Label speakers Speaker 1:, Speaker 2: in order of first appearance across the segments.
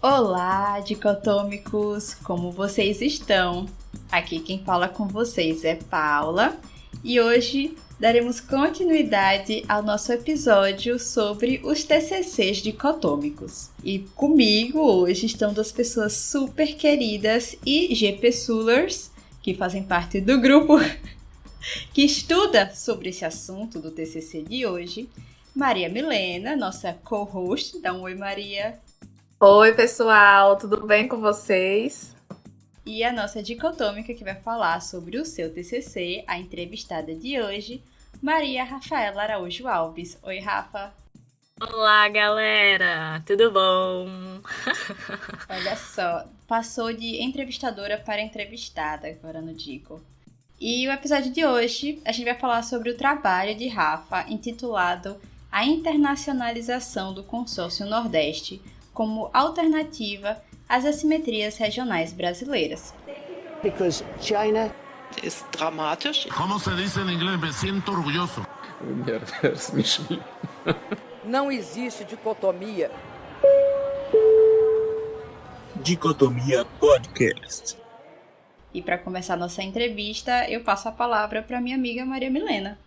Speaker 1: Olá, dicotômicos! Como vocês estão? Aqui quem fala com vocês é Paula e hoje daremos continuidade ao nosso episódio sobre os TCCs dicotômicos. E comigo hoje estão duas pessoas super queridas e GPSulers, que fazem parte do grupo que estuda sobre esse assunto do TCC de hoje. Maria Milena, nossa co-host. Dá um oi, Maria.
Speaker 2: Oi, pessoal, tudo bem com vocês?
Speaker 1: E a nossa dicotômica que vai falar sobre o seu TCC, a entrevistada de hoje, Maria Rafaela Araújo Alves. Oi, Rafa.
Speaker 3: Olá, galera, tudo bom?
Speaker 1: Olha só, passou de entrevistadora para entrevistada agora no Dico. E o episódio de hoje, a gente vai falar sobre o trabalho de Rafa, intitulado A Internacionalização do Consórcio Nordeste como alternativa às assimetrias regionais brasileiras.
Speaker 4: Because China
Speaker 5: ist dramatisch.
Speaker 6: ¿Cómo se dice en inglés? Me siento orgulloso.
Speaker 5: Não existe dicotomia.
Speaker 6: Dicotomia Podcast.
Speaker 1: E para começar nossa entrevista, eu passo a palavra para minha amiga Maria Milena.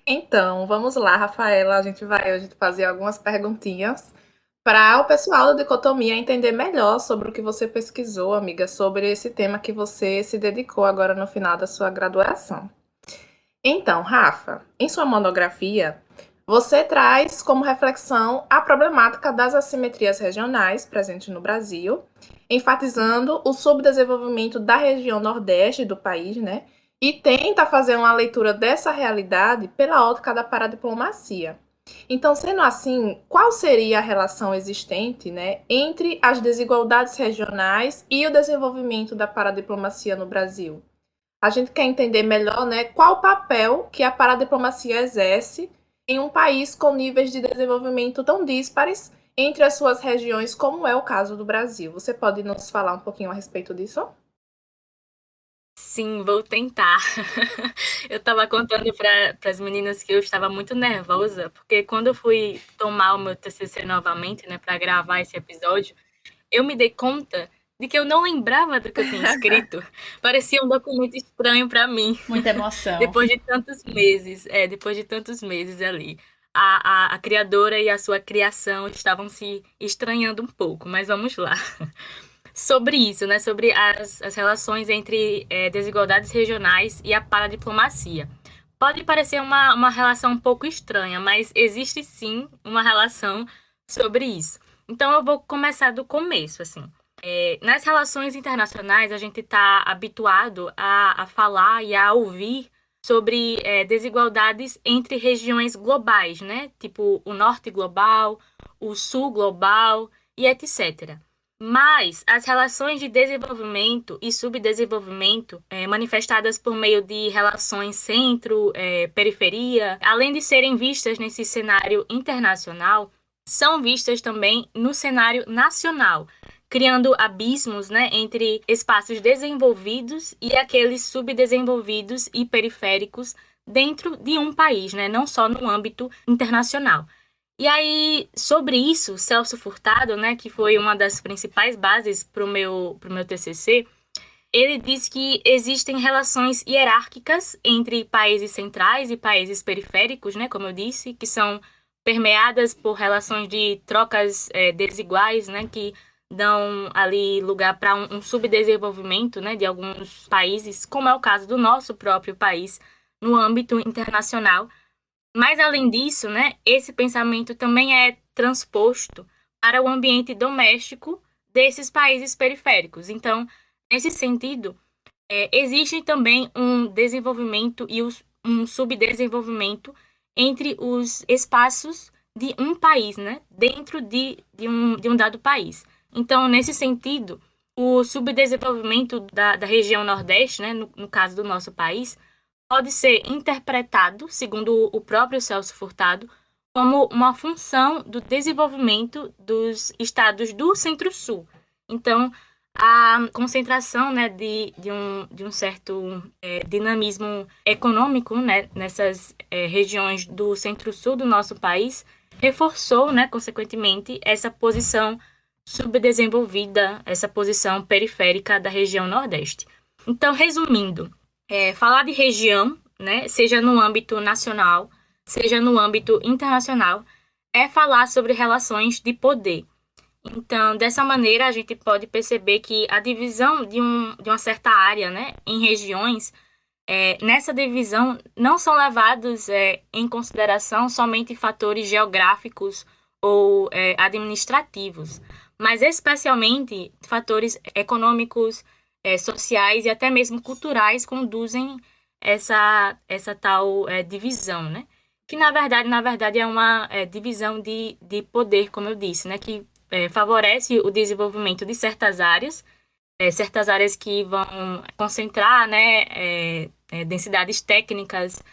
Speaker 2: Então, vamos lá, Rafaela, a gente vai hoje fazer algumas perguntinhas para o pessoal da Dicotomia entender melhor sobre o que você pesquisou, amiga, sobre esse tema que você se dedicou agora no final da sua graduação. Então, Rafa, em sua monografia, você traz como reflexão a problemática das assimetrias regionais presentes no Brasil, enfatizando o subdesenvolvimento da região nordeste do país, né? E tenta fazer uma leitura dessa realidade pela ótica da paradiplomacia. Então, sendo assim, qual seria a relação existente, né, entre as desigualdades regionais e o desenvolvimento da paradiplomacia no Brasil? A gente quer entender melhor, né, qual o papel que a paradiplomacia exerce em um país com níveis de desenvolvimento tão díspares entre as suas regiões, como é o caso do Brasil. Você pode nos falar um pouquinho a respeito disso?
Speaker 3: Sim, vou tentar. Eu estava contando para as meninas que eu estava muito nervosa, porque quando eu fui tomar o meu TCC novamente, né, para gravar esse episódio, eu me dei conta de que eu não lembrava do que eu tinha escrito. Parecia um documento estranho para mim.
Speaker 1: Muita emoção.
Speaker 3: Depois de tantos meses ali. A criadora e a sua criação estavam se estranhando um pouco, mas vamos lá. Sobre isso, né? Sobre as relações entre desigualdades regionais e a paradiplomacia. Pode parecer uma relação um pouco estranha, mas existe sim uma relação sobre isso. Então eu vou começar do começo, assim. Nas relações internacionais, a gente está habituado a falar e a ouvir sobre desigualdades entre regiões globais, né? Tipo o norte global, o sul global e etc. Mas as relações de desenvolvimento e subdesenvolvimento, manifestadas por meio de relações centro-periferia, além de serem vistas nesse cenário internacional, são vistas também no cenário nacional, criando abismos, né, entre espaços desenvolvidos e aqueles subdesenvolvidos e periféricos dentro de um país, né, não só no âmbito internacional. E aí, sobre isso, Celso Furtado, né, que foi uma das principais bases para o meu TCC, ele diz que existem relações hierárquicas entre países centrais e países periféricos, né, como eu disse, que são permeadas por relações de trocas desiguais, né, que dão ali lugar para um subdesenvolvimento, né, de alguns países, como é o caso do nosso próprio país, no âmbito internacional. Mas, além disso, né, esse pensamento também é transposto para o ambiente doméstico desses países periféricos. Então, nesse sentido, existe também um desenvolvimento e um subdesenvolvimento entre os espaços de um país, né, dentro de um dado país. Então, nesse sentido, o subdesenvolvimento da região Nordeste, né, no caso do nosso país, pode ser interpretado, segundo o próprio Celso Furtado, como uma função do desenvolvimento dos estados do Centro-Sul. Então, a concentração, né, de um certo dinamismo econômico, né, nessas regiões do Centro-Sul do nosso país reforçou, né, consequentemente, essa posição subdesenvolvida essa posição periférica da região Nordeste. Então, resumindo, falar de região, né, seja no âmbito nacional, seja no âmbito internacional, é falar sobre relações de poder. Então, dessa maneira, a gente pode perceber que a divisão de uma certa área, né, em regiões, nessa divisão não são levados em consideração somente fatores geográficos ou administrativos, mas especialmente fatores econômicos, sociais e até mesmo culturais conduzem essa tal divisão, né? Que na verdade é uma divisão de poder, como eu disse, né? Que favorece o desenvolvimento de certas áreas que vão concentrar, né, densidades técnicas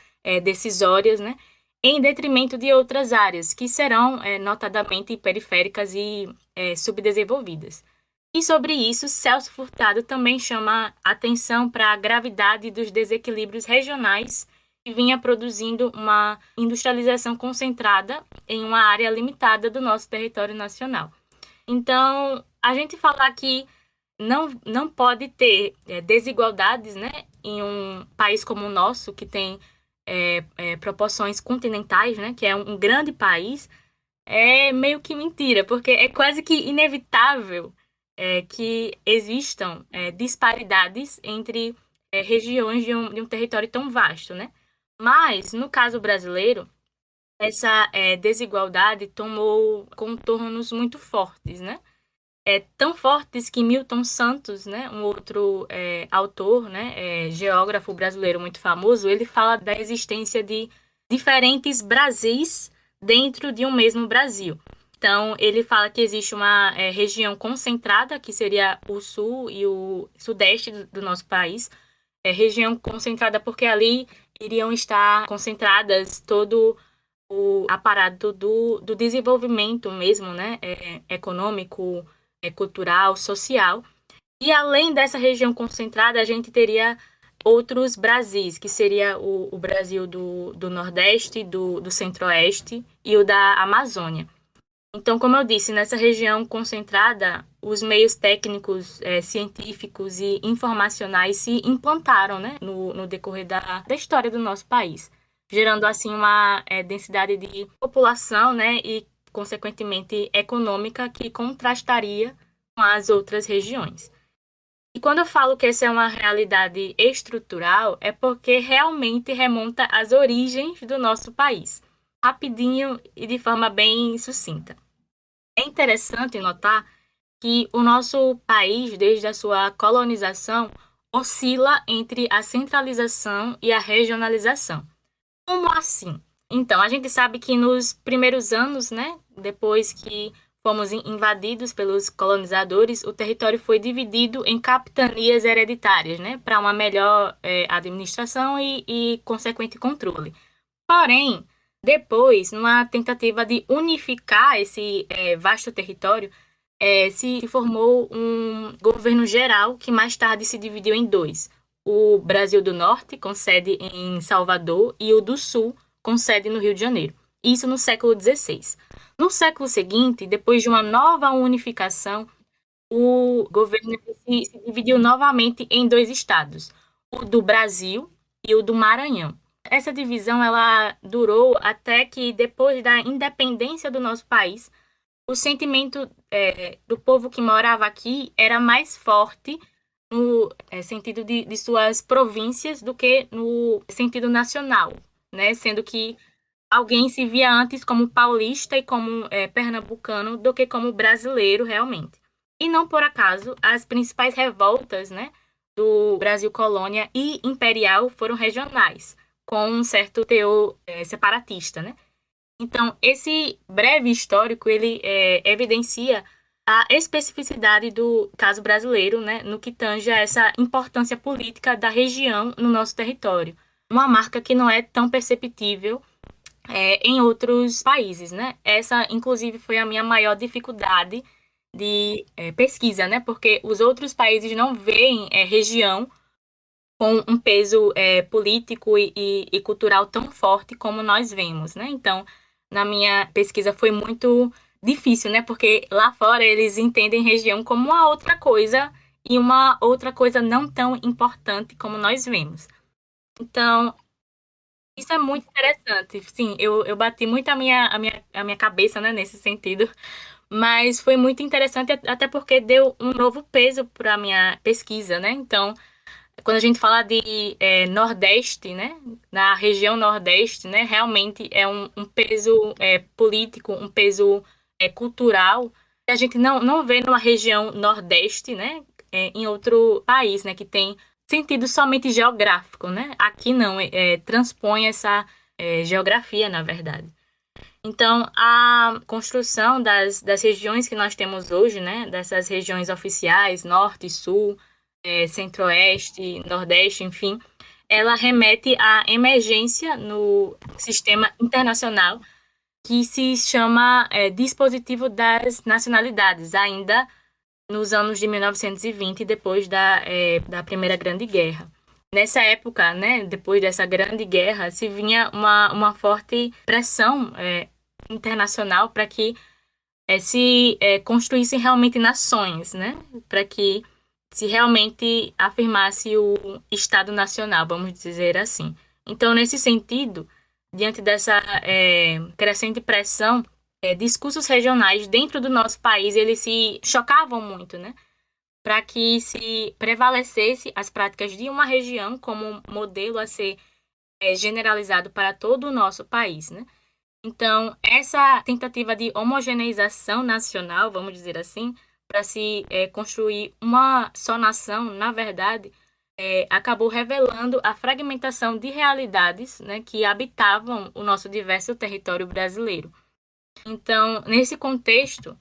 Speaker 3: decisórias, né, em detrimento de outras áreas que serão notadamente periféricas e subdesenvolvidas. E sobre isso, Celso Furtado também chama atenção para a gravidade dos desequilíbrios regionais que vinha produzindo uma industrialização concentrada em uma área limitada do nosso território nacional. Então, a gente falar que não pode ter desigualdades, né, em um país como o nosso, que tem proporções continentais, né, que é um grande país, é meio que mentira, porque é quase que inevitável que existam disparidades entre regiões de um território tão vasto, né? Mas, no caso brasileiro, essa desigualdade tomou contornos muito fortes, né? Tão fortes que Milton Santos, né, um outro autor, né, geógrafo brasileiro muito famoso, ele fala da existência de diferentes Brasis dentro de um mesmo Brasil. Então, ele fala que existe uma região concentrada, que seria o sul e o sudeste do nosso país. Região concentrada porque ali iriam estar concentradas todo o aparato do desenvolvimento mesmo, né, econômico, cultural, social. E além dessa região concentrada, a gente teria outros Brasis, que seria o Brasil do Nordeste, do Centro-Oeste e o da Amazônia. Então, como eu disse, nessa região concentrada, os meios técnicos, científicos e informacionais se implantaram, né, no decorrer da história do nosso país, gerando assim uma densidade de população, né, e, consequentemente, econômica que contrastaria com as outras regiões. E quando eu falo que essa é uma realidade estrutural, é porque realmente remonta às origens do nosso país, rapidinho e de forma bem sucinta. É interessante notar que o nosso país, desde a sua colonização, oscila entre a centralização e a regionalização. Como assim? Então, a gente sabe que nos primeiros anos, né, depois que fomos invadidos pelos colonizadores, o território foi dividido em capitanias hereditárias, né, para uma melhor administração e consequente controle. Porém, depois, numa tentativa de unificar esse vasto território, se formou um governo geral que mais tarde se dividiu em dois. O Brasil do Norte, com sede em Salvador, e o do Sul, com sede no Rio de Janeiro. Isso no século XVI. No século seguinte, depois de uma nova unificação, o governo se dividiu novamente em dois estados, o do Brasil e o do Maranhão. Essa divisão ela durou até que, depois da independência do nosso país, o sentimento do povo que morava aqui era mais forte no sentido de suas províncias do que no sentido nacional, né? Sendo que alguém se via antes como paulista e como pernambucano do que como brasileiro realmente. E não por acaso, as principais revoltas, né, do Brasil colônia e imperial foram regionais, com um certo teor separatista, né? Então, esse breve histórico, ele evidencia a especificidade do caso brasileiro, né, no que tange a essa importância política da região no nosso território. Uma marca que não é tão perceptível em outros países, né? Essa, inclusive, foi a minha maior dificuldade de pesquisa, né? Porque os outros países não veem região com um peso político e cultural tão forte como nós vemos, né? Então, na minha pesquisa foi muito difícil, né? Porque lá fora eles entendem região como uma outra coisa e uma outra coisa não tão importante como nós vemos. Então, isso é muito interessante. Sim, eu bati muito a minha cabeça, né, nesse sentido. Mas foi muito interessante, até porque deu um novo peso para a minha pesquisa, né? Então, quando a gente fala de Nordeste, né? Na região Nordeste, né? Realmente é um peso político, um peso cultural, que a gente não vê numa região Nordeste, né? Em outro país, né? Que tem sentido somente geográfico, né? Aqui não, transpõe essa geografia, na verdade. Então, a construção das regiões que nós temos hoje, né, dessas regiões oficiais, Norte, Sul, Centro-Oeste, Nordeste, enfim, ela remete à emergência no sistema internacional que se chama Dispositivo das Nacionalidades, ainda nos anos de 1920, depois da Primeira Grande Guerra. Nessa época, né, depois dessa Grande Guerra, se vinha uma forte pressão internacional para que se construíssem realmente nações, né? Para que se realmente afirmasse o Estado Nacional, vamos dizer assim. Então, nesse sentido, diante dessa crescente pressão, discursos regionais dentro do nosso país, eles se chocavam muito, né? Para que se prevalecesse as práticas de uma região como modelo a ser generalizado para todo o nosso país, né? Então, essa tentativa de homogeneização nacional, vamos dizer assim, para se construir uma só nação, na verdade, acabou revelando a fragmentação de realidades, né, que habitavam o nosso diverso território brasileiro. Então, nesse contexto,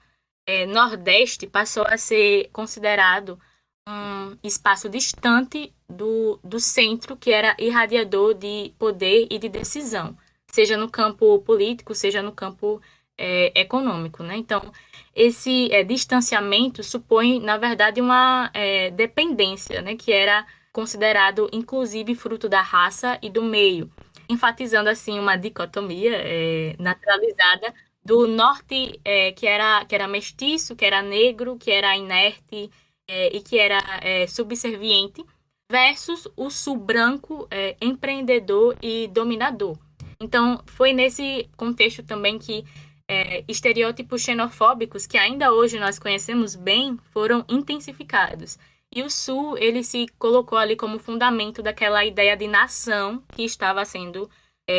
Speaker 3: Nordeste passou a ser considerado um espaço distante do centro, que era irradiador de poder e de decisão, seja no campo político, seja no campo econômico, né? Então, esse distanciamento supõe, na verdade, uma dependência, né? Que era considerado, inclusive, fruto da raça e do meio, enfatizando, assim, uma dicotomia naturalizada do norte, que era mestiço, que era negro, que era inerte e que era subserviente, versus o sul branco, empreendedor e dominador. Então, foi nesse contexto também que estereótipos xenofóbicos, que ainda hoje nós conhecemos bem, foram intensificados. E o Sul, ele se colocou ali como fundamento daquela ideia de nação que estava sendo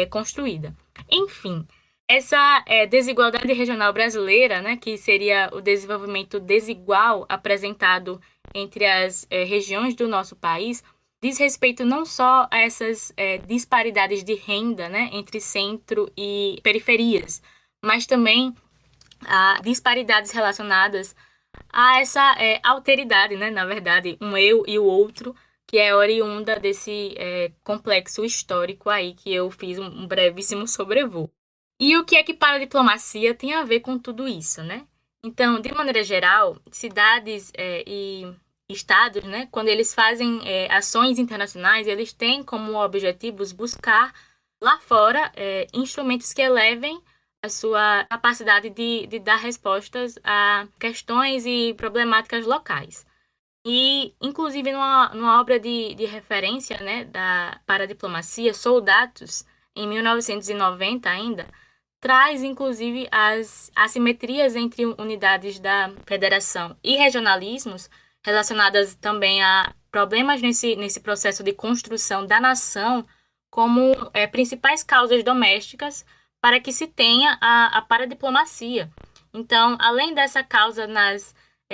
Speaker 3: construída. Enfim, essa desigualdade regional brasileira, né, que seria o desenvolvimento desigual apresentado entre as regiões do nosso país, diz respeito não só a essas disparidades de renda, né, entre centro e periferias, mas também a disparidades relacionadas a essa alteridade, né, na verdade, um eu e o outro, que é oriunda desse complexo histórico aí que eu fiz um brevíssimo sobrevoo. E o que é que para a diplomacia tem a ver com tudo isso, né? Então, de maneira geral, cidades e estados, né, quando eles fazem ações internacionais, eles têm como objetivos buscar lá fora instrumentos que elevem a sua capacidade de dar respostas a questões e problemáticas locais. E, inclusive, numa obra de referência, né, para a diplomacia, Soldados, em 1990 ainda, traz, inclusive, as assimetrias entre unidades da federação e regionalismos relacionadas também a problemas nesse processo de construção da nação como principais causas domésticas para que se tenha a paradiplomacia. Então, além dessa causa nas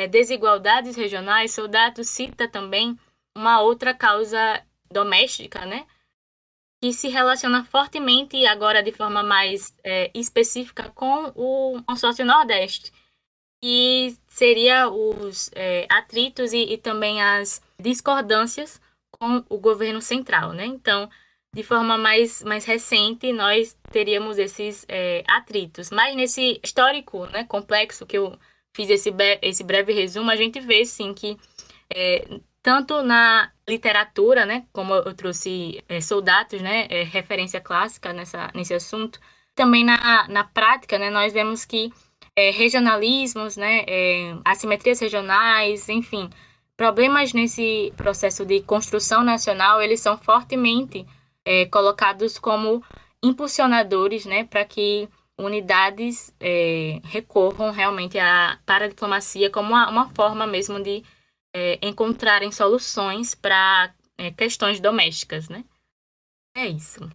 Speaker 3: desigualdades regionais, Soldato cita também uma outra causa doméstica, né, que se relaciona fortemente e agora de forma mais específica com o consórcio Nordeste, que seria os atritos e também as discordâncias com o governo central, né? Então, de forma mais recente, nós teríamos esses atritos. Mas nesse histórico, né, complexo que eu fiz esse breve resumo, a gente vê, sim, que tanto na literatura, né, como eu trouxe Soldados, né, referência clássica nesse assunto, também na prática, né, nós vemos que regionalismos, né, assimetrias regionais, enfim, problemas nesse processo de construção nacional, eles são fortemente colocados como impulsionadores, né, para que unidades recorram realmente para a diplomacia como uma forma mesmo de encontrarem soluções para questões domésticas, né? É isso.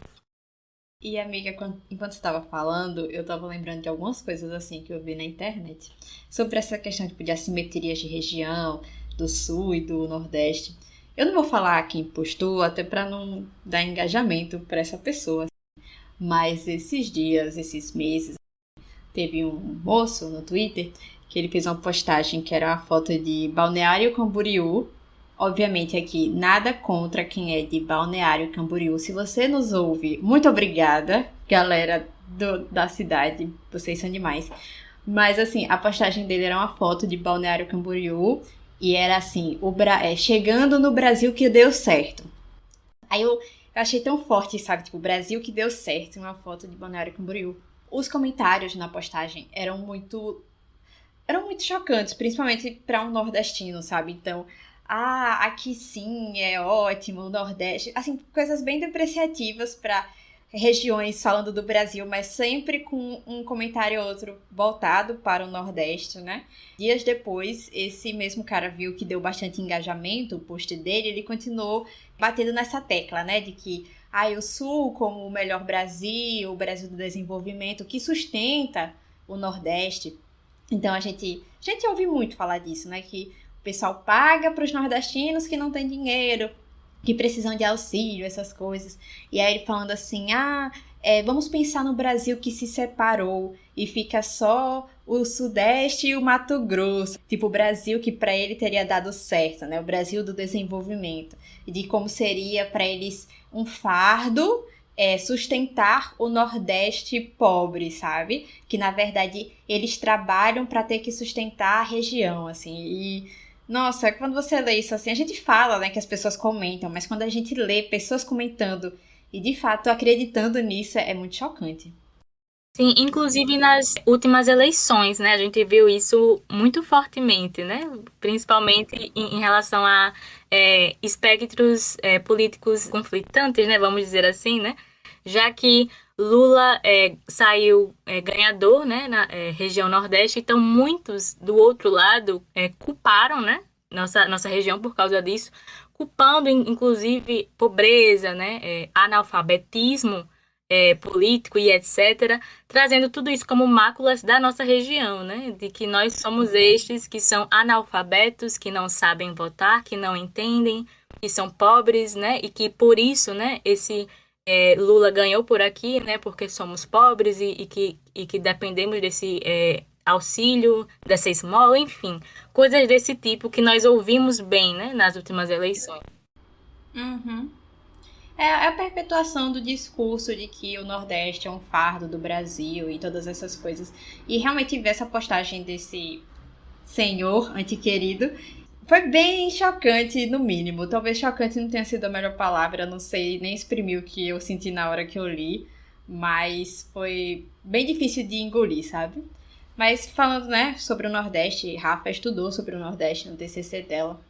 Speaker 1: E, amiga, enquanto você estava falando, eu estava lembrando de algumas coisas assim que eu vi na internet sobre essa questão tipo, de assimetrias de região, do sul e do nordeste. Eu não vou falar quem postou, até para não dar engajamento para essa pessoa. Mas esses dias, esses meses, teve um moço no Twitter que ele fez uma postagem que era uma foto de Balneário Camboriú. Obviamente aqui, nada contra quem é de Balneário Camboriú. Se você nos ouve, muito obrigada, galera da cidade. Vocês são demais. Mas assim, a postagem dele era uma foto de Balneário Camboriú e era assim, chegando no Brasil que deu certo. Aí eu achei tão forte, sabe? Tipo, Brasil que deu certo, uma foto de Balneário Camboriú. Os comentários na postagem eram muito chocantes, principalmente para um nordestino, sabe? Então, aqui sim é ótimo, o Nordeste. Assim, coisas bem depreciativas para regiões falando do Brasil, mas sempre com um comentário ou outro voltado para o Nordeste, né? Dias depois, esse mesmo cara viu que deu bastante engajamento, o post dele, ele continuou batendo nessa tecla, né? De que o Sul como o melhor Brasil, o Brasil do desenvolvimento, que sustenta o Nordeste. Então a gente ouve muito falar disso, né? Que o pessoal paga para os nordestinos que não têm dinheiro, que precisam de auxílio, essas coisas. E aí ele falando assim, vamos pensar no Brasil que se separou e fica só o Sudeste e o Mato Grosso. Tipo, o Brasil que para ele teria dado certo, né? O Brasil do desenvolvimento. E de como seria para eles um fardo sustentar o Nordeste pobre, sabe? Que, na verdade, eles trabalham para ter que sustentar a região, assim. E, nossa, quando você lê isso assim, a gente fala, né, que as pessoas comentam, mas quando a gente lê pessoas comentando e, de fato, acreditando nisso, é muito chocante.
Speaker 3: Sim, inclusive nas últimas eleições, né? A gente viu isso muito fortemente, né? Principalmente em relação a espectros políticos conflitantes, né? Vamos dizer assim, né? Já que Lula saiu ganhador, né? Na região Nordeste, então muitos do outro lado culparam, né? Nossa região por causa disso, culpando inclusive pobreza, né? Analfabetismo político e etc., trazendo tudo isso como máculas da nossa região, né? De que nós somos estes que são analfabetos, que não sabem votar, que não entendem, que são pobres, né? E que por isso, né, esse Lula ganhou por aqui, né? Porque somos pobres e que dependemos desse auxílio, dessa esmola, enfim, coisas desse tipo que nós ouvimos bem, né, nas últimas eleições.
Speaker 1: Uhum. É a perpetuação do discurso de que o Nordeste é um fardo do Brasil e todas essas coisas. E realmente ver essa postagem desse senhor antiquerido foi bem chocante, no mínimo. Talvez chocante não tenha sido a melhor palavra, não sei nem exprimir o que eu senti na hora que eu li, mas foi bem difícil de engolir, sabe? Mas falando, né, sobre o Nordeste, Rafa estudou sobre o Nordeste no TCC dela.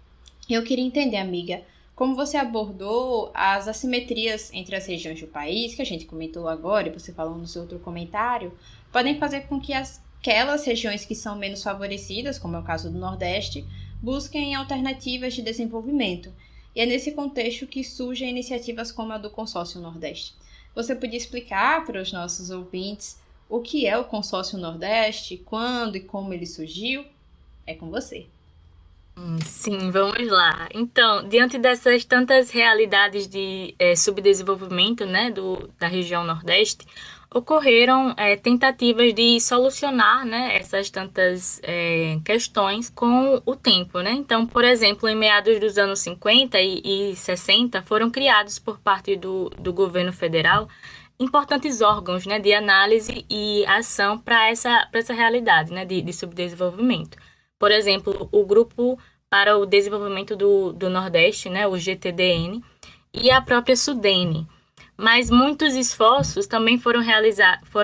Speaker 1: Eu queria entender, amiga, como você abordou as assimetrias entre as regiões do país, que a gente comentou agora, e você falou no seu outro comentário, podem fazer com que aquelas regiões que são menos favorecidas, como é o caso do Nordeste, busquem alternativas de desenvolvimento. E é nesse contexto que surgem iniciativas como a do Consórcio Nordeste. Você podia explicar para os nossos ouvintes o que é o Consórcio Nordeste, quando e como ele surgiu? É com você.
Speaker 3: Sim, vamos lá. Então, diante dessas tantas realidades de subdesenvolvimento, né, da região Nordeste, ocorreram tentativas de solucionar, né, essas tantas questões com o tempo, né? Então, por exemplo, em meados dos anos 50 e 60, foram criados por parte do governo federal importantes órgãos, né, de análise e ação para essa realidade, né, de subdesenvolvimento. Por exemplo, o Grupo para o Desenvolvimento do Nordeste, né, o GTDN, e a própria SUDENE. Mas muitos esforços também foram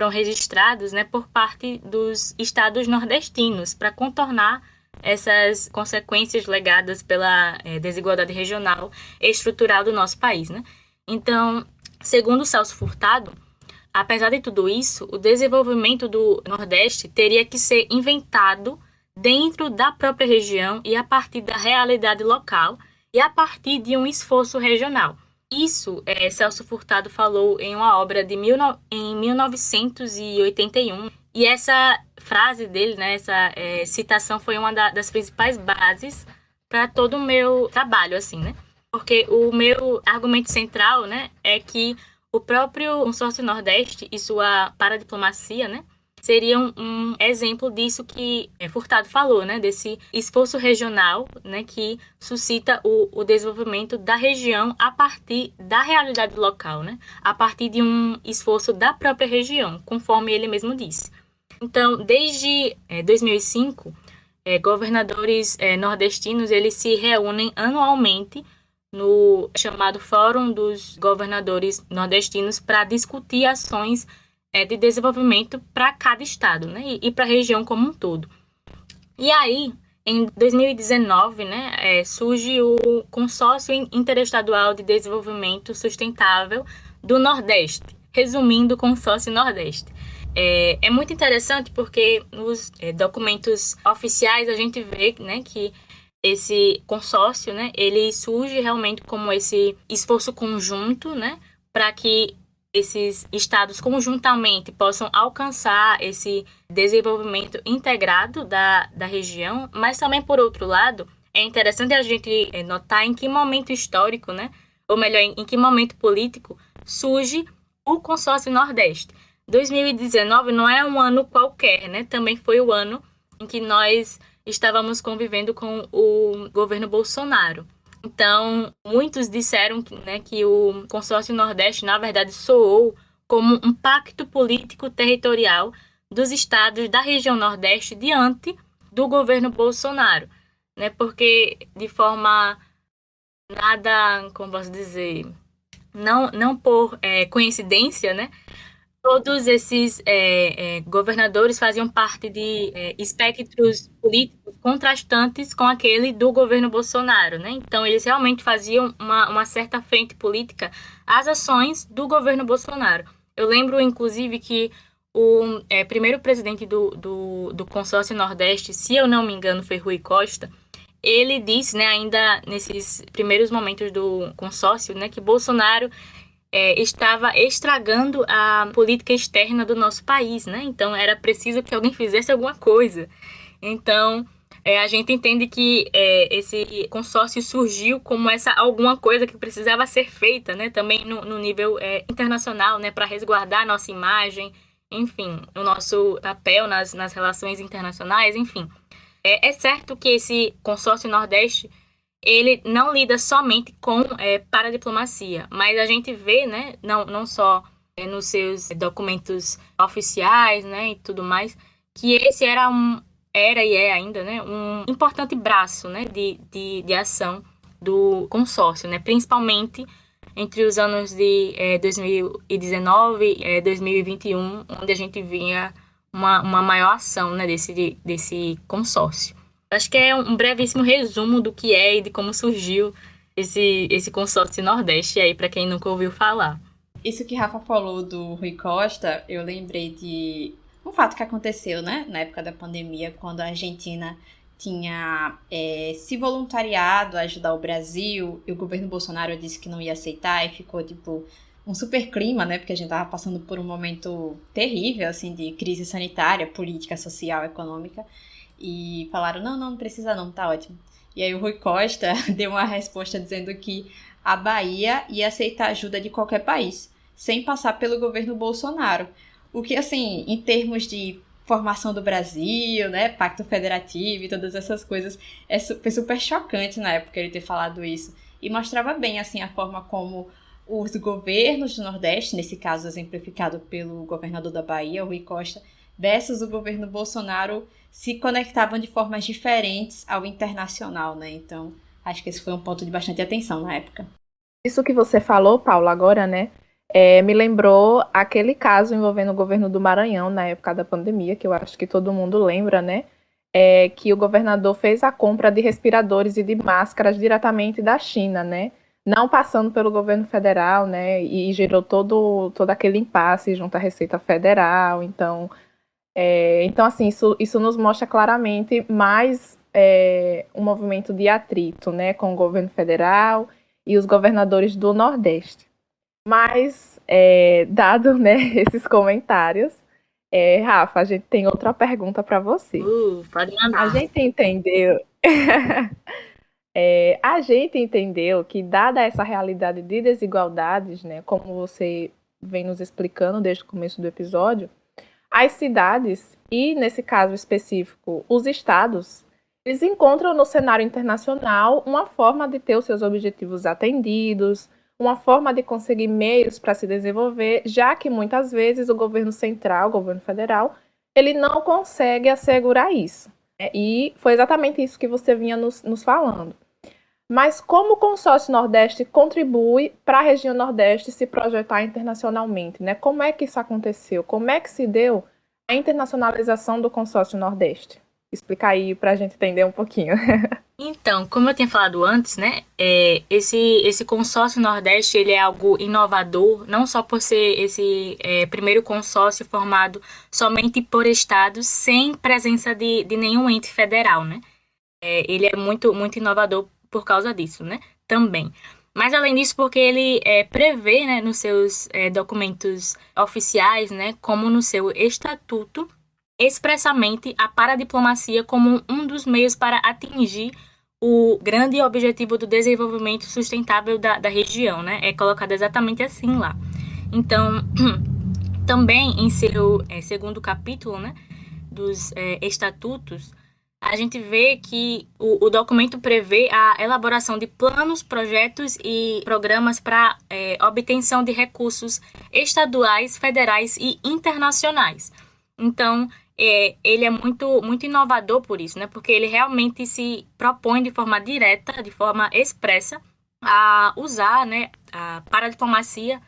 Speaker 3: registrados, né, por parte dos estados nordestinos para contornar essas consequências legadas pela desigualdade regional e estrutural do nosso país, né? Então, segundo Celso Furtado, apesar de tudo isso, o desenvolvimento do Nordeste teria que ser inventado dentro da própria região e a partir da realidade local e a partir de um esforço regional. Isso, Celso Furtado falou em uma obra em 1981, e essa frase dele, né, essa citação foi uma das principais bases para todo o meu trabalho, assim, né? Porque o meu argumento central, né, é que o próprio Consórcio Nordeste e sua paradiplomacia, né, seria um exemplo disso que Furtado falou, né, desse esforço regional, né, que suscita o desenvolvimento da região a partir da realidade local, né, a partir de um esforço da própria região, conforme ele mesmo disse. Então, desde 2005, governadores nordestinos eles se reúnem anualmente no chamado Fórum dos Governadores Nordestinos para discutir ações de desenvolvimento para cada estado, né, e para a região como um todo. E aí, em 2019, né, surge o Consórcio Interestadual de Desenvolvimento Sustentável do Nordeste, resumindo o Consórcio Nordeste. É muito interessante porque nos documentos oficiais a gente vê, né, que esse consórcio, né, ele surge realmente como esse esforço conjunto, né, para que esses estados conjuntamente possam alcançar esse desenvolvimento integrado da região, mas também, por outro lado, é interessante a gente notar em que momento histórico, né, ou melhor, em que momento político surge o Consórcio Nordeste. 2019 não é um ano qualquer, né, também foi o ano em que nós estávamos convivendo com o governo Bolsonaro. Então, muitos disseram que o Consórcio Nordeste, na verdade, soou como um pacto político territorial dos estados da região Nordeste diante do governo Bolsonaro, né? Porque, de forma nada, como posso dizer, não por coincidência, né? Todos esses governadores faziam parte de espectros políticos contrastantes com aquele do governo Bolsonaro, né? Então, eles realmente faziam uma certa frente política às ações do governo Bolsonaro. Eu lembro, inclusive, que o primeiro presidente do Consórcio Nordeste, se eu não me engano, foi Rui Costa. Ele disse, né, ainda nesses primeiros momentos do consórcio, né, que Bolsonaro estava estragando a política externa do nosso país, né? Então, era preciso que alguém fizesse alguma coisa. Então, a gente entende que esse consórcio surgiu como essa alguma coisa que precisava ser feita, né? Também no nível internacional, né? Para resguardar a nossa imagem, enfim, o nosso papel nas relações internacionais, enfim. É certo que esse consórcio Nordeste ele não lida somente com paradiplomacia, mas a gente vê, né, não só nos seus documentos oficiais, né, e tudo mais, que esse era e é ainda, né, um importante braço, né, de ação do consórcio, né, principalmente entre os anos de 2019 e 2021, onde a gente vinha uma maior ação, né, desse consórcio. Acho que é um brevíssimo resumo do que é e de como surgiu esse consórcio Nordeste aí, para quem nunca ouviu falar.
Speaker 1: Isso que Rafa falou do Rui Costa, eu lembrei de um fato que aconteceu, né, na época da pandemia, quando a Argentina tinha se voluntariado a ajudar o Brasil, e o governo Bolsonaro disse que não ia aceitar, e ficou, tipo, um super clima, né, porque a gente tava passando por um momento terrível, assim, de crise sanitária, política, social, econômica. E falaram, não precisa não, tá ótimo. E aí o Rui Costa deu uma resposta dizendo que a Bahia ia aceitar ajuda de qualquer país, sem passar pelo governo Bolsonaro. O que, assim, em termos de formação do Brasil, né, pacto federativo e todas essas coisas, foi super chocante na época ele ter falado isso. E mostrava bem, assim, a forma como os governos do Nordeste, nesse caso exemplificado pelo governador da Bahia, o Rui Costa, versus o governo Bolsonaro, se conectavam de formas diferentes ao internacional, né? Então, acho que esse foi um ponto de bastante atenção na época.
Speaker 2: Isso que você falou, Paula, agora, né? Me lembrou aquele caso envolvendo o governo do Maranhão na época da pandemia, que eu acho que todo mundo lembra, né? Que o governador fez a compra de respiradores e de máscaras diretamente da China, né? Não passando pelo governo federal, né? E gerou todo aquele impasse junto à Receita Federal. Então, assim, isso nos mostra claramente mais um movimento de atrito, né? Com o governo federal e os governadores do Nordeste. Mas, dado, né, esses comentários, Rafa, a gente tem outra pergunta para você.
Speaker 3: Pode
Speaker 2: A
Speaker 3: mandar.
Speaker 2: gente entendeu, a gente entendeu que, dada essa realidade de desigualdades, né, como você vem nos explicando desde o começo do episódio, as cidades, e nesse caso específico, os estados, eles encontram no cenário internacional uma forma de ter os seus objetivos atendidos, uma forma de conseguir meios para se desenvolver, já que muitas vezes o governo central, o governo federal, ele não consegue assegurar isso. E foi exatamente isso que você vinha nos falando. Mas como o Consórcio Nordeste contribui para a região Nordeste se projetar internacionalmente, né? Como é que isso aconteceu? Como é que se deu a internacionalização do Consórcio Nordeste? Explica aí para a gente entender um pouquinho.
Speaker 3: Então, como eu tinha falado antes, né, esse consórcio Nordeste, ele é algo inovador, não só por ser esse primeiro consórcio formado somente por estados, sem presença de nenhum ente federal, né? Ele é muito, muito inovador por causa disso, né, também. Mas além disso, porque ele prevê, né, nos seus documentos oficiais, né, como no seu estatuto, expressamente a paradiplomacia como um dos meios para atingir o grande objetivo do desenvolvimento sustentável da região, né? É colocado exatamente assim lá. Então, também em seu segundo capítulo, né, dos estatutos, a gente vê que o documento prevê a elaboração de planos, projetos e programas para obtenção de recursos estaduais, federais e internacionais. Então, ele é muito, muito inovador por isso, né? Porque ele realmente se propõe de forma direta, de forma expressa, a usar, né, a paradiplomacia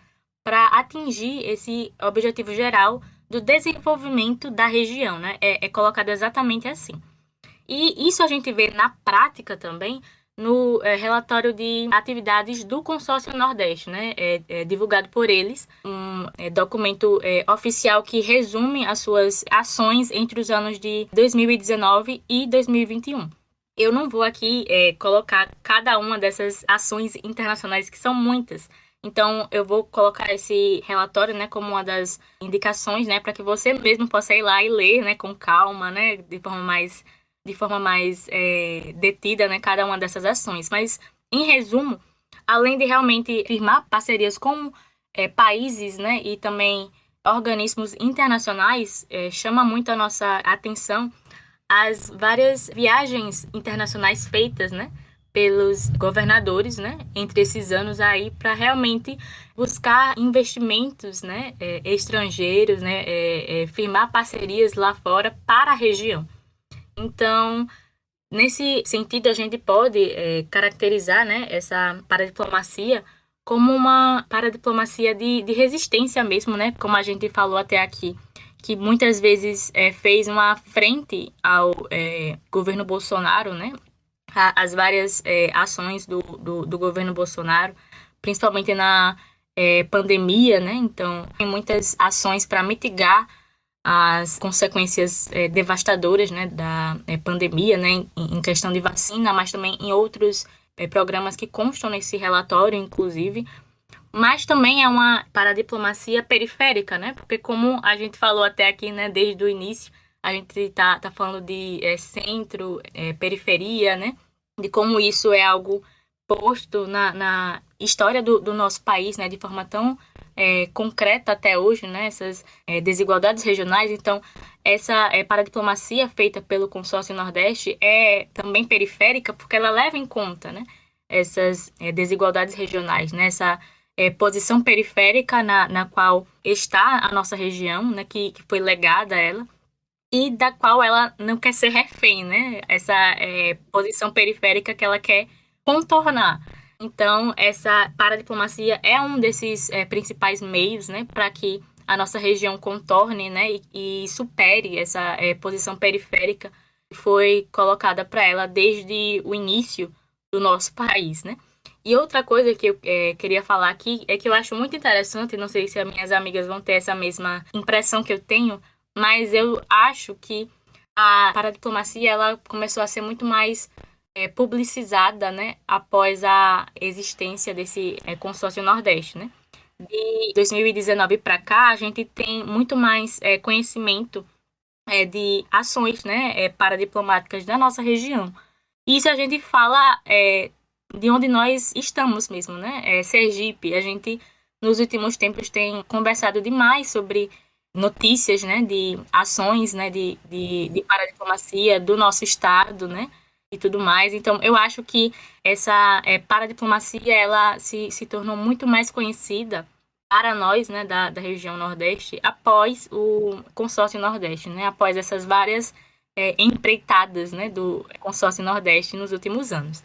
Speaker 3: para atingir esse objetivo geral do desenvolvimento da região, né? É colocado exatamente assim. E isso a gente vê na prática também no relatório de atividades do Consórcio Nordeste, né? Divulgado por eles, um documento oficial que resume as suas ações entre os anos de 2019 e 2021. Eu não vou aqui colocar cada uma dessas ações internacionais, que são muitas. Então, eu vou colocar esse relatório, né, como uma das indicações, né, para que você mesmo possa ir lá e ler, né, com calma, né, de forma mais detida, né, cada uma dessas ações. Mas, em resumo, além de realmente firmar parcerias com países, né, e também organismos internacionais, chama muito a nossa atenção as várias viagens internacionais feitas, né, pelos governadores, né, entre esses anos aí, para realmente buscar investimentos, né, estrangeiros, né, firmar parcerias lá fora para a região. Então, nesse sentido, a gente pode caracterizar, né, essa paradiplomacia como uma paradiplomacia de resistência mesmo, né, como a gente falou até aqui, que muitas vezes fez uma frente ao governo Bolsonaro, né, as várias ações do governo Bolsonaro, principalmente na pandemia, né, então tem muitas ações para mitigar as consequências devastadoras, né, da pandemia, né, em questão de vacina, mas também em outros programas que constam nesse relatório, inclusive. Mas também é uma paradiplomacia periférica, né, porque como a gente falou até aqui, né, desde o início, a gente tá falando de centro, periferia, né, de como isso é algo posto na história do nosso país, né, de forma tão concreta até hoje, né, essas desigualdades regionais. Então, essa paradiplomacia feita pelo Consórcio Nordeste é também periférica, porque ela leva em conta, né, essas desigualdades regionais, né, essa posição periférica na qual está a nossa região, né, que foi legada a ela, e da qual ela não quer ser refém, né, essa posição periférica que ela quer contornar. Então, essa paradiplomacia é um desses principais meios, né, para que a nossa região contorne, né, e supere essa posição periférica que foi colocada para ela desde o início do nosso país, né? E outra coisa que eu queria falar aqui é que eu acho muito interessante, não sei se as minhas amigas vão ter essa mesma impressão que eu tenho, mas eu acho que a paradiplomacia ela começou a ser muito mais publicizada, né, após a existência desse consórcio Nordeste, né? De 2019 para cá, a gente tem muito mais conhecimento de ações, né, paradiplomáticas da nossa região. Isso a gente fala de onde nós estamos mesmo, né? Sergipe, a gente nos últimos tempos tem conversado demais sobre notícias, né, de ações, né, de paradiplomacia do nosso estado, né, e tudo mais. Então, eu acho que essa paradiplomacia, ela se tornou muito mais conhecida para nós, né, da região Nordeste, após o consórcio Nordeste, né, após essas várias empreitadas, né, do consórcio Nordeste nos últimos anos.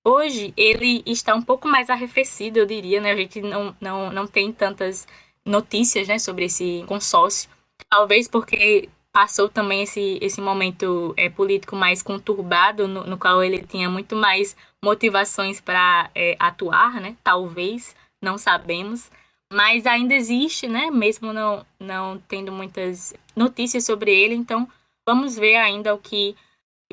Speaker 3: Hoje, ele está um pouco mais arrefecido, eu diria, né, a gente não tem tantas notícias, né, sobre esse consórcio, talvez porque passou também esse momento político mais conturbado, no qual ele tinha muito mais motivações para atuar, né, talvez, não sabemos, mas ainda existe, né, mesmo não tendo muitas notícias sobre ele, então vamos ver ainda o que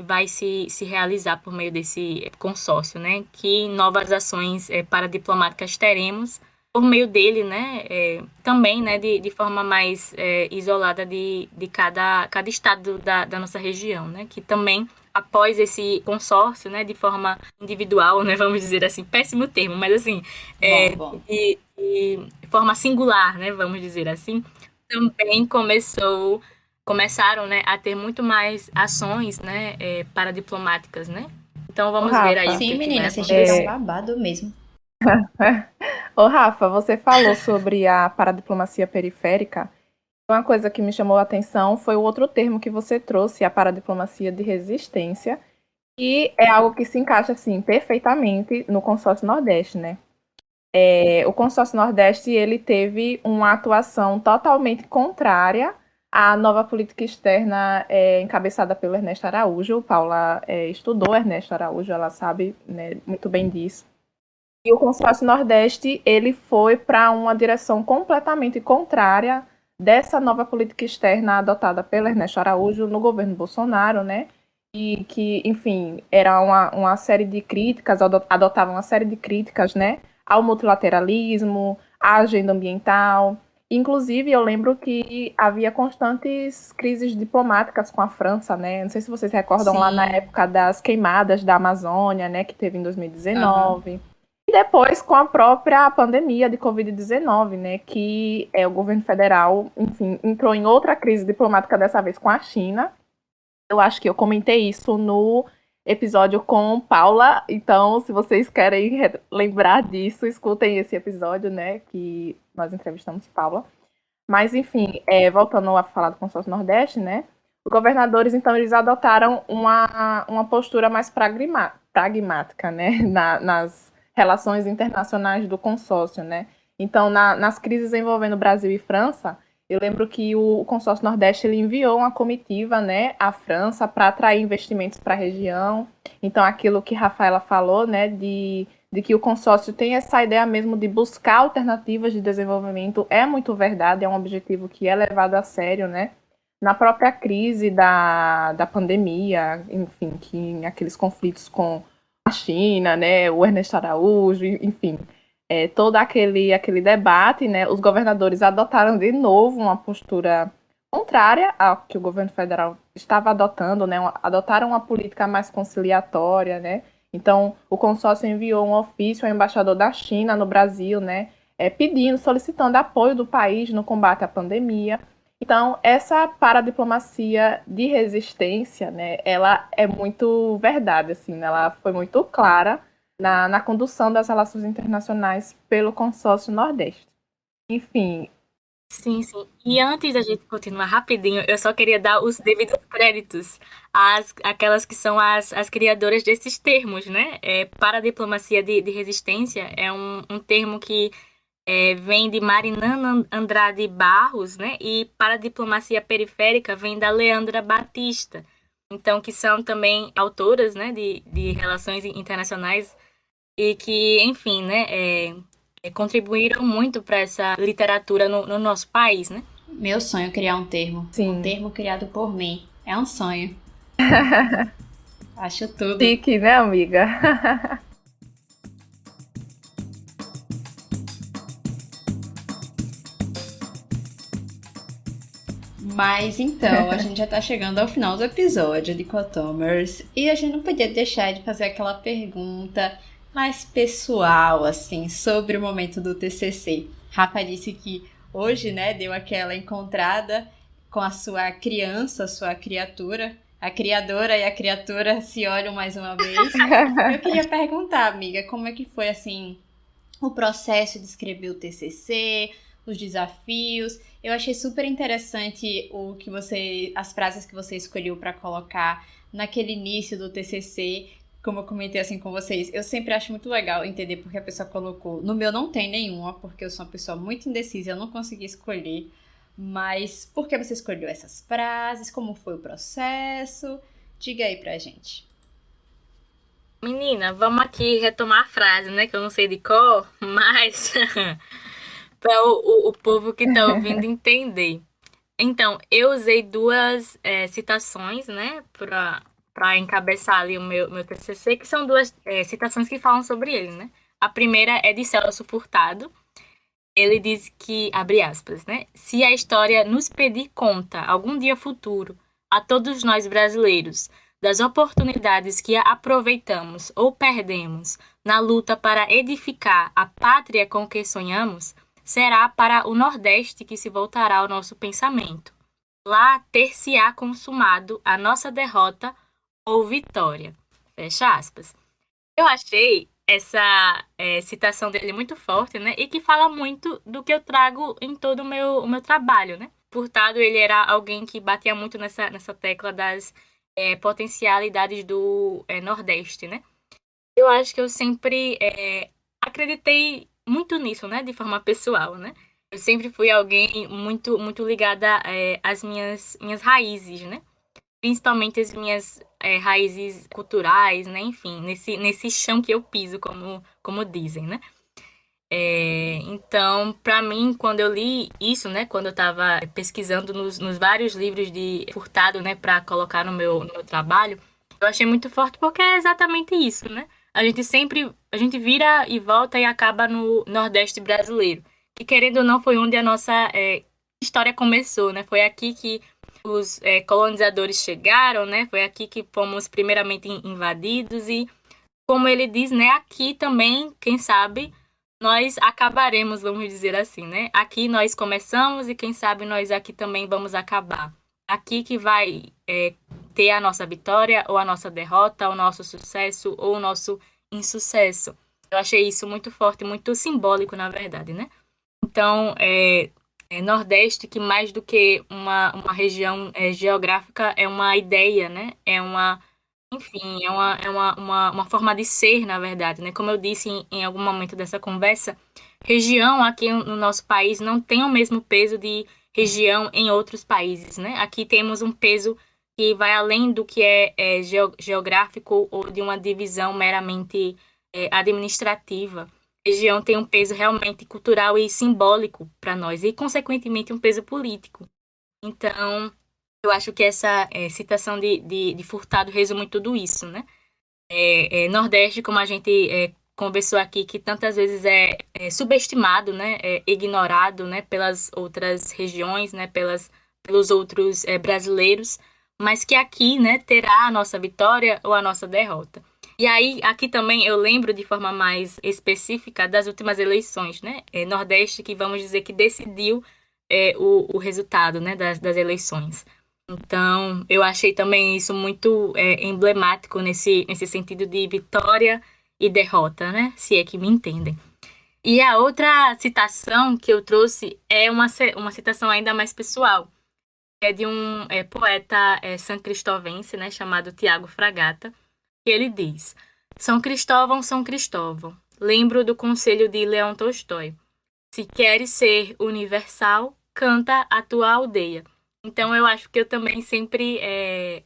Speaker 3: vai se realizar por meio desse consórcio, né? Que novas ações paradiplomáticas teremos por meio dele, né? Também, né? De forma mais isolada de cada estado da nossa região, né? Que também, após esse consórcio, né? De forma individual, né? Vamos dizer assim, péssimo termo, mas assim,
Speaker 1: Bom.
Speaker 3: de forma singular, né? Vamos dizer assim, também começaram, né, a ter muito mais ações, né, paradiplomáticas, né? Então
Speaker 2: Ô,
Speaker 3: vamos ver aí o
Speaker 2: Rafa,
Speaker 1: Sim,
Speaker 3: que vai
Speaker 1: menina, Sergipe é um
Speaker 3: acontecer.
Speaker 1: babado mesmo.
Speaker 2: ô, Rafa, você falou sobre a paradiplomacia periférica. Uma coisa que me chamou a atenção foi o outro termo que você trouxe, a paradiplomacia de resistência, e é algo que se encaixa, assim, perfeitamente no consórcio Nordeste, né? O consórcio Nordeste, ele teve uma atuação totalmente contrária à nova política externa encabeçada pelo Ernesto Araújo. Paula estudou Ernesto Araújo, ela sabe, né, muito bem disso. E o consórcio Nordeste, ele foi para uma direção completamente contrária dessa nova política externa adotada pelo Ernesto Araújo no governo Bolsonaro, né? E que, enfim, era uma série de críticas, adotava uma série de críticas, né, ao multilateralismo, à agenda ambiental. Inclusive, eu lembro que havia constantes crises diplomáticas com a França, né? Não sei se vocês recordam lá na
Speaker 1: Sim.
Speaker 2: época das queimadas da Amazônia, né, que teve em 2019.
Speaker 1: Aham.
Speaker 2: E depois com a própria pandemia de Covid-19, né, que o governo federal, enfim, entrou em outra crise diplomática, dessa vez com a China. Eu acho que eu comentei isso no episódio com Paula, então se vocês querem lembrar disso, escutem esse episódio, né, que nós entrevistamos Paula. Mas, enfim, voltando a falar do consórcio Nordeste, né, os governadores, então, eles adotaram uma postura mais pragmática, né, nas relações internacionais do consórcio, né. Então, nas crises envolvendo Brasil e França, eu lembro que o consórcio Nordeste ele enviou uma comitiva, né, à França para atrair investimentos para a região. Então, aquilo que Rafaela falou, né, de que o consórcio tem essa ideia mesmo de buscar alternativas de desenvolvimento, é muito verdade, é um objetivo que é levado a sério, né? Na própria crise da pandemia, enfim, que aqueles conflitos com a China, né, o Ernesto Araújo, enfim, todo aquele debate, né, os governadores adotaram de novo uma postura contrária ao que o governo federal estava adotando, né, adotaram uma política mais conciliatória, né. Então, o consórcio enviou um ofício ao embaixador da China no Brasil, né, solicitando apoio do país no combate à pandemia. Então, essa paradiplomacia de resistência, né, ela é muito verdade, assim, né, ela foi muito clara na condução das relações internacionais pelo consórcio Nordeste. Enfim,
Speaker 3: Sim, sim. E antes da gente continuar rapidinho, eu só queria dar os devidos créditos às aquelas que são as criadoras desses termos, né? Paradiplomacia de resistência é um termo que vem de Marinana Andrade Barros, né? E paradiplomacia periférica vem da Leandra Batista. Então, que são também autoras, né, de relações internacionais e que, enfim, né, contribuíram muito para essa literatura no nosso país, né?
Speaker 1: Meu sonho é criar um termo. Um
Speaker 2: Sim.
Speaker 1: termo criado por mim. É um sonho. Acho tudo.
Speaker 2: Chique, né, amiga?
Speaker 1: Mas então, a gente já tá chegando ao final do episódio de Cotomers e a gente não podia deixar de fazer aquela pergunta mais pessoal, assim, sobre o momento do TCC. Rafa disse que hoje, né, deu aquela encontrada com a sua criança, a sua criatura. A criadora e a criatura se olham mais uma vez. Eu queria perguntar, amiga, como é que foi, assim, o processo de escrever o TCC, os desafios. Eu achei super interessante as frases que você escolheu para colocar naquele início do TCC. Como eu comentei assim com vocês, eu sempre acho muito legal entender porque a pessoa colocou. No meu não tem nenhuma, porque eu sou uma pessoa muito indecisa, eu não consegui escolher. Mas por que você escolheu essas frases? Como foi o processo? Diga aí pra gente.
Speaker 3: Menina, vamos aqui retomar a frase, né? Que eu não sei de cor, mas para o povo que está ouvindo entender. Então, eu usei duas citações, né, para encabeçar ali o meu TCC, que são duas citações que falam sobre ele, né? A primeira é de Celso Furtado. Ele diz que, abre aspas, né? Se a história nos pedir conta, algum dia futuro, a todos nós brasileiros, das oportunidades que aproveitamos ou perdemos na luta para edificar a pátria com que sonhamos, será para o Nordeste que se voltará ao nosso pensamento. Lá ter-se-á consumado a nossa derrota ou vitória. Fecha aspas. Eu achei essa citação dele muito forte, né? E que fala muito do que eu trago em todo o meu trabalho, né? Furtado, ele era alguém que batia muito nessa tecla das potencialidades do Nordeste, né? Eu acho que eu sempre acreditei muito nisso, né? De forma pessoal, né? Eu sempre fui alguém muito, muito ligada às minhas raízes, né? Principalmente as minhas raízes culturais, né? Enfim, nesse chão que eu piso, como dizem, né? Então, para mim, quando eu li isso, né? Quando eu estava pesquisando nos vários livros de Furtado, né? Para colocar no meu trabalho, eu achei muito forte porque é exatamente isso, né? A gente vira e volta e acaba no Nordeste brasileiro. Que querendo ou não, foi onde a nossa história começou, né? Foi aqui que os colonizadores chegaram, né? Foi aqui que fomos primeiramente invadidos e, como ele diz, né? Aqui também, quem sabe, nós acabaremos, vamos dizer assim, né? Aqui nós começamos e quem sabe nós aqui também vamos acabar. Aqui que vai ter a nossa vitória ou a nossa derrota, o nosso sucesso ou o nosso insucesso. Eu achei isso muito forte, muito simbólico, na verdade, né? Então, Nordeste, que mais do que uma região geográfica, é uma ideia, né? Enfim, uma forma de ser, na verdade, né? Como eu disse em algum momento dessa conversa, região aqui no nosso país não tem o mesmo peso de região em outros países, né? Aqui temos um peso que vai além do que é geográfico ou de uma divisão meramente administrativa. Região tem um peso realmente cultural e simbólico para nós e, consequentemente, um peso político. Então, eu acho que essa citação de Furtado resume tudo isso, né? Nordeste, como a gente conversou aqui, que tantas vezes é subestimado, né? Ignorado, né? Pelas outras regiões, né? Pelos outros brasileiros, mas que aqui, né? Terá a nossa vitória ou a nossa derrota. E aí, aqui também eu lembro de forma mais específica das últimas eleições, né? Nordeste, que vamos dizer que decidiu o resultado, né? das eleições. Então, eu achei também isso muito emblemático nesse sentido de vitória e derrota, né? Se é que me entendem. E a outra citação que eu trouxe é uma citação ainda mais pessoal. É de um poeta são-cristovense, né, chamado Tiago Fragata, que ele diz: São Cristóvão, lembro do conselho de Leão Tolstói. Se queres ser universal, canta a tua aldeia. Então, eu acho que eu também sempre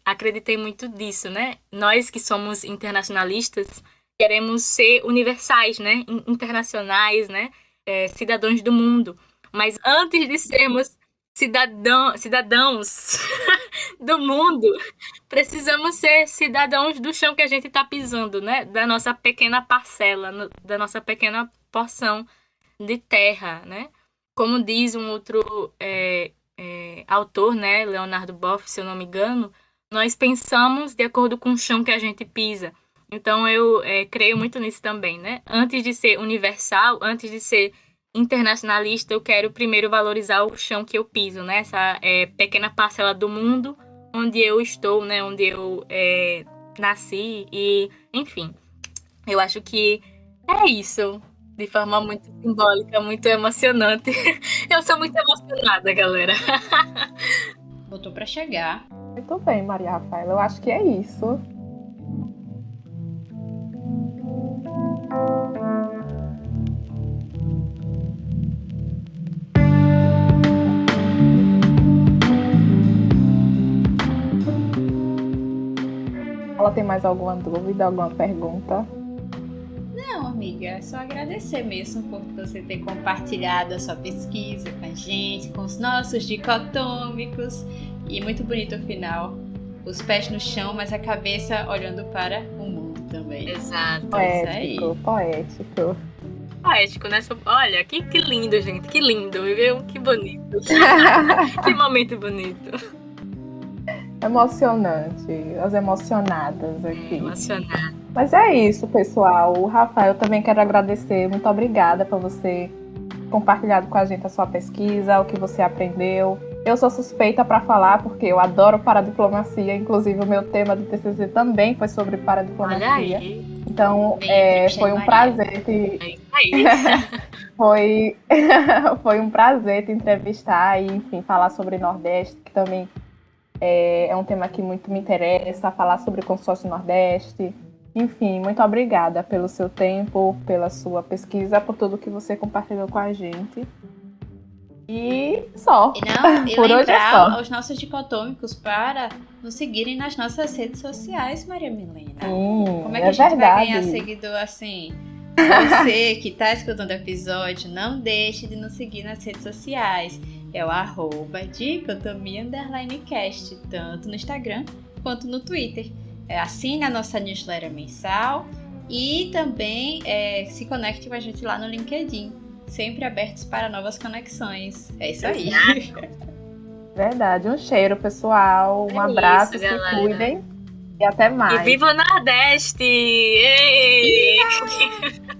Speaker 3: acreditei muito disso, né? Nós que somos internacionalistas, queremos ser universais, né? Internacionais, né? Cidadãos do mundo. Mas antes de sermos cidadãos do mundo, precisamos ser cidadãos do chão que a gente está pisando, né? Da nossa pequena parcela, da nossa pequena porção de terra, né? Como diz um outro autor, né, Leonardo Boff, se eu não me engano, nós pensamos de acordo com o chão que a gente pisa. Então eu creio muito nisso também, né? Antes de ser universal, antes de ser internacionalista, eu quero primeiro valorizar o chão que eu piso, né? Essa pequena parcela do mundo onde eu estou, né? Onde eu nasci e, enfim, eu acho que é isso. De forma muito simbólica, muito emocionante. Eu sou muito emocionada, galera.
Speaker 1: Botou pra chegar.
Speaker 2: Muito bem, Maria Rafaela. Eu acho que é isso. Ela tem mais alguma dúvida, alguma pergunta?
Speaker 1: Não, amiga, é só agradecer mesmo por você ter compartilhado a sua pesquisa com a gente, com os nossos dicotômicos. E muito bonito o final. Os pés no chão, mas a cabeça olhando para o mundo também.
Speaker 3: Exato.
Speaker 1: É isso aí.
Speaker 2: Poético.
Speaker 3: Poético, né? Olha, que lindo, gente. Que lindo, viu? Que bonito. Que momento bonito.
Speaker 2: Emocionante. As emocionadas aqui.
Speaker 3: Emocionada.
Speaker 2: Mas é isso, pessoal. O Rafael, eu também quero agradecer. Muito obrigada por você compartilhado com a gente a sua pesquisa, o que você aprendeu. Eu sou suspeita para falar porque eu adoro paradiplomacia. Inclusive, o meu tema de TCC também foi sobre paradiplomacia.
Speaker 3: Olha aí.
Speaker 2: Então, foi um prazer foi um prazer te entrevistar e, enfim, falar sobre Nordeste, que também é um tema que muito me interessa, falar sobre o consórcio Nordeste. Enfim, muito obrigada pelo seu tempo, pela sua pesquisa, por tudo que você compartilhou com a gente. E só.
Speaker 1: E
Speaker 2: por hoje é
Speaker 1: lembrar
Speaker 2: só.
Speaker 1: aos nossos dicotômicos para nos seguirem nas nossas redes sociais, Maria Milena. Como é que a gente vai ganhar seguidor assim? Você que está escutando o episódio, não deixe de nos seguir nas redes sociais. É o @dicotomia_cast, tanto no Instagram quanto no Twitter. Assine a nossa newsletter mensal e também se conecte com a gente lá no LinkedIn. Sempre abertos para novas conexões. É isso aí.
Speaker 2: Verdade. Um cheiro, pessoal. Um abraço,
Speaker 3: isso,
Speaker 2: se
Speaker 3: galera.
Speaker 2: cuidem. E até mais.
Speaker 3: E viva o Nordeste! Ei!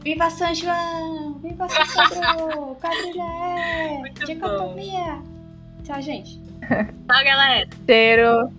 Speaker 1: Viva São João! Viva São Pedro! Quadrilha!
Speaker 3: Muito
Speaker 1: Dicotomia! Tchau, gente.
Speaker 3: Tchau, galera!
Speaker 2: Cheiro.